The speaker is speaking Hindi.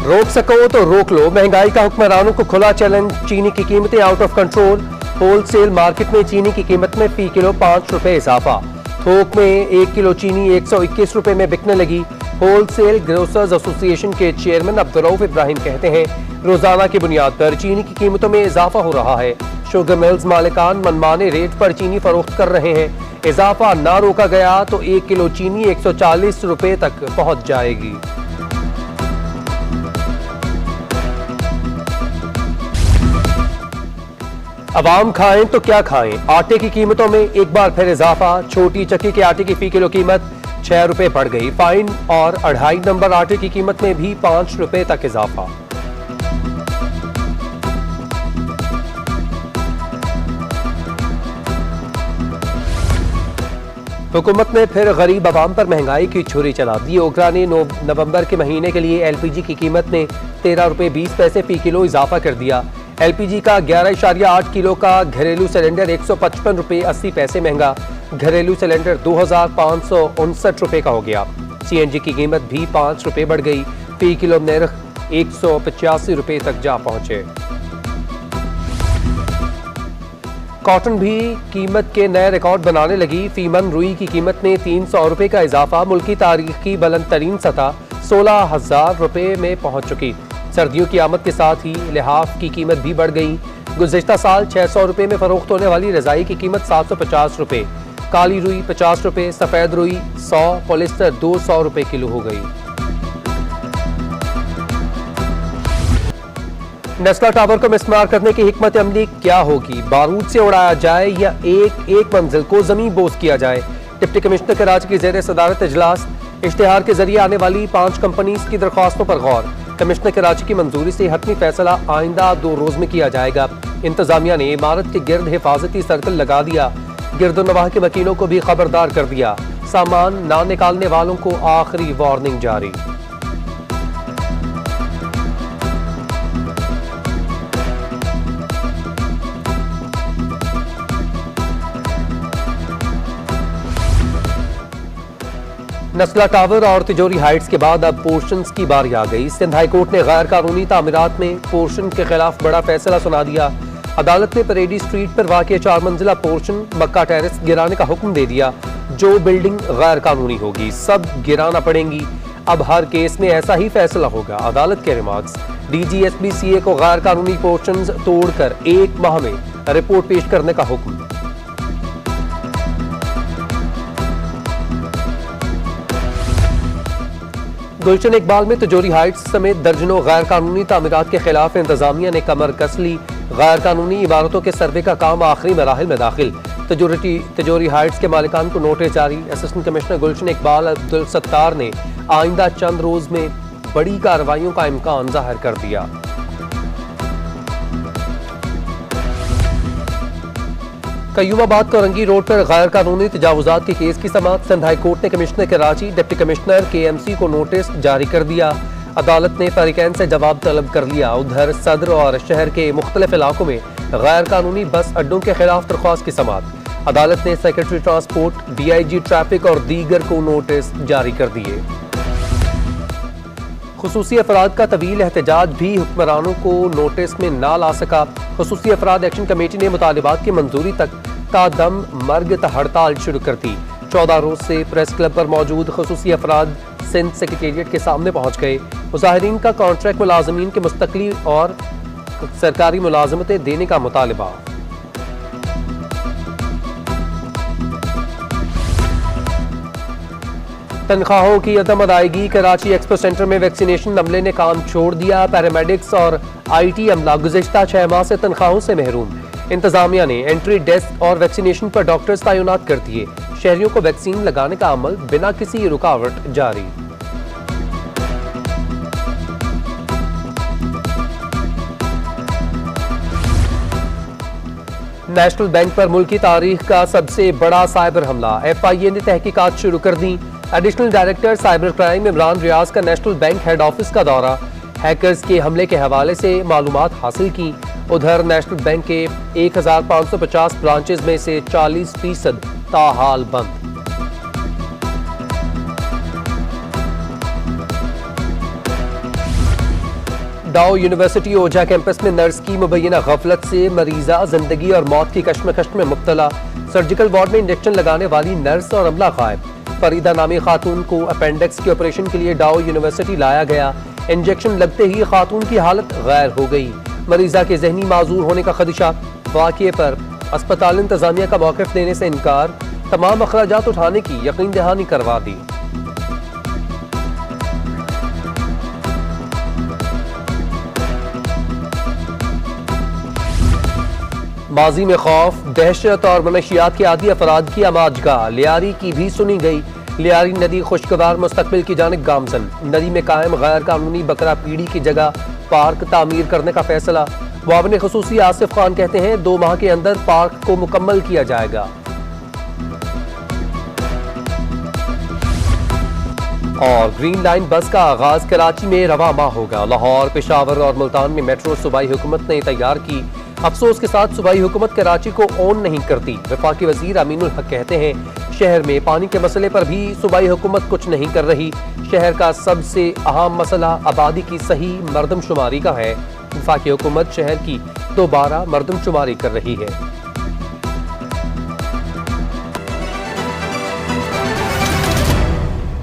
रोक सको तो रोक लो, महंगाई का हुक्मरानों को खुला चैलेंज। चीनी की कीमतें out of control. Wholesale market में चीनी की कीमत में फी किलो 5 रुपए इजाफा। थोक में 1 किलो चीनी 121 रुपए में बिकने लगी। होलसेल ग्रोसर्स एसोसिएशन के चेयरमैन अब्दुर्रऊफ इब्राहिम कहते हैं, रोजाना की बुनियाद पर चीनी की कीमतों में इजाफा हो रहा है। शुगर मिल्स मालिकान मनमाने रेट पर चीनी फरोख्त कर रहे हैं। इजाफा ना रोका गया तो 1 किलो चीनी 140 रुपए तक पहुंच जाएगी। अवाम खाएं तो क्या खाएं, आटे की कीमतों में एक बार फिर इजाफा। छोटी चक्की के आटे की फी किलो कीमत 6 रुपए बढ़ गई। फाइन और 2.5 नंबर आटे की कीमत में भी 5 रुपए तक इजाफा। हुकूमत ने फिर गरीब आवाम पर महंगाई की छुरी चला दी। ओकरा ने नवंबर के महीने के लिए एलपीजी की कीमत में 13 रुपए 20 पैसे फी किलो इजाफा कर दिया। एलपीजी का 11.8 किलो का घरेलू सिलेंडर 155 रुपए 80 पैसे महंगा। घरेलू सिलेंडर 2559 रुपए का हो गया। सीएनजी की कीमत भी 5 रुपए बढ़ गई। फी किलो नर्ख 185 रुपए तक जा पहुंचे। कॉटन भी कीमत के नए रिकॉर्ड बनाने लगी। फीमन रुई की कीमत में 300 रुपए का इजाफा। मुल्की तारीख की बुलंद तरीन सतह 16,000 रुपए में पहुंच चुकी। सर्दियों की आमद के साथ ही लिहाफ की कीमत भी बढ़ गई। गुज़िश्ता साल 600 रुपए में फरोख्त होने वाली रजाई की कीमत 750 रुपए, काली रुई 50 रुपए, सफेद रुई 100, पॉलिस्टर 200 रुपए किलो हो गई। नेस्ला टावर को मिसमार करने की हिकमत अमली क्या होगी? बारूद से उड़ाया जाए या एक मंजिल को जमीन बोझ किया जाए? डिप्टी कमिश्नर कराची की ज़ेर सदारत इजलास। इश्तिहार के जरिए आने वाली 5 कंपनीज की दरख्वास्तों पर गौर। कमिश्नर कराची की मंजूरी से हतमी फैसला आइंदा 2 रोज में किया जाएगा। इंतजामिया ने इमारत के गिर्द हिफाजती सर्कल लगा दिया। गिरदोनवाह के वकीलों को भी खबरदार कर दिया। सामान ना निकालने वालों को आखिरी वार्निंग जारी। नस्ला टावर और तिजोरी हाइट्स के बाद अब पोर्शंस की बारी आ गई। सिंध हाई कोर्ट ने गैर कानूनी तामीरात में पोर्शन के खिलाफ बड़ा फैसला सुना दिया। अदालत ने परेडी स्ट्रीट पर वाक़ 4 मंजिला पोर्शन मक्का टेरेस गिराने का हुक्म दे दिया। जो बिल्डिंग गैर कानूनी होगी सब गिराना पड़ेंगी। अब हर केस में ऐसा ही फैसला होगा। अदालत के रिमार्क्स। DGSBCA को गैर कानूनी पोर्शंस तोड़कर 1 माह में रिपोर्ट पेश करने का हुक्म। गुलशन इकबाल में तिजोरी हाइट्स समेत दर्जनों गैर कानूनी तामीरात के खिलाफ इंतजामिया ने कमर कस ली। गैर कानूनी इमारतों के सर्वे का काम आखिरी मराहिल में दाखिल। तिजोरी हाइट्स के मालिकान को नोटिस जारी। असिस्टेंट कमिश्नर गुलशन इकबाल अब्दुल सत्तार ने आइंदा चंद रोज में बड़ी कार्रवाइयों का इम्कान जाहिर कर दिया। कयूमाबाद कोरंगी रोड पर गैर कानूनी तजावुजात के केस की समाअत। सिंध हाई कोर्ट ने commissioner Karachi deputy commissioner KMC को नोटिस जारी कर दिया। अदालत ने फरीकैन से जवाब तलब कर लिया। उधर सदर और शहर के मुख्तलिफ इलाकों में गैर कानूनी बस अड्डों के खिलाफ दरख्वास्त की समाअत। अदालत ने सेक्रेटरी ट्रांसपोर्ट, DIG ट्रैफिक और दीगर को नोटिस जारी कर दिए। खुसूसी अफराद का तवील एहतजाज भी हुक्मरानों को नोटिस में ना ला सका। खुसूसी अफराद एक्शन कमेटी ने मुतालिबात की मंजूरी तक तादम मर्ग हड़ताल शुरू कर दी। 14 रोज से प्रेस क्लब पर मौजूद खुसूसी अफराद सिंध सेक्रेटेरिएट के सामने पहुंच गए। मुजाहिरीन का कॉन्ट्रैक्ट मुलाजमीन के मुस्तकली और सरकारी मुलाजमतें देने का मुतालबा। तनख्वाहों की अदम अदायगी। कराची एक्सपो सेंटर में वैक्सीनेशन अमले ने काम छोड़ दिया। पैरामेडिक्स और IT अमला गुज़िश्ता 6 माह से तनख्वाहों से महरूम। इंतजामिया ने एंट्री डेस्क और वैक्सीनेशन पर डॉक्टर्स तैनात कर दिए। शहरियों को वैक्सीन लगाने का अमल बिना किसी रुकावट जारी। नेशनल बैंक पर मुल्की तारीख का सबसे बड़ा साइबर हमला। FIA ने तहकीकात शुरू कर दी। Additional director cyber crime Imran Riaz का नेशनल बैंक हेड ऑफिस का दौरा। हैकर्स के हमले के हवाले से मालूमात हासिल की। उधर नेशनल बैंक के 1550 ब्रांचेज में से 40% ताहाल बंद। डाउ यूनिवर्सिटी ओझा कैंपस में नर्स की मुबैना गफलत से मरीजा जिंदगी और मौत की कश्मकश में मुब्तला। सर्जिकल वार्ड में इंजेक्शन लगाने वाली नर्स और अमला गायब। फरीदा नामी खातून को अपेंडिक्स के ऑपरेशन के लिए डाउ यूनिवर्सिटी लाया गया। इंजेक्शन लगते ही खातून की हालत गैर हो गई। मरीजा के जहनी माजूर होने का खदशा। वाक़ये पर अस्पताल इंतजामिया का मौक़िफ़ देने से इनकार। तमाम अखराजात उठाने की यकीन दहानी करवा दी। माजी में खौफ, दहशत और मनशियात के आदी अफराद की आमाजगाह लियारी की भी सुनी गई। लियारी नदी खुशगवार मुस्तकबिल की जानिब गामजन। नदी में कायम गैर कानूनी बकरा पीढ़ी की जगह पार्क तामीर करने का फैसला। मुआविन खुसूसी आसिफ खान कहते हैं 2 माह के अंदर पार्क को मुकम्मल किया जाएगा। और ग्रीन लाइन बस का आगाज कराची में रवा माह होगा। लाहौर, पेशावर और मुल्तान में मेट्रो सूबाई हुकूमत ने तैयार की। अफसोस के साथ सूबाई हुकूमत कराची को ओन नहीं करती। वफाकी वजीर अमीनुल हक कहते हैं शहर में पानी के मसले पर भी सूबाई हुकूमत कुछ नहीं कर रही। शहर का सबसे अहम मसला आबादी की सही मरदमशुमारी का है। वफाकी हुकूमत शहर की दोबारा मरदमशुमारी कर रही है।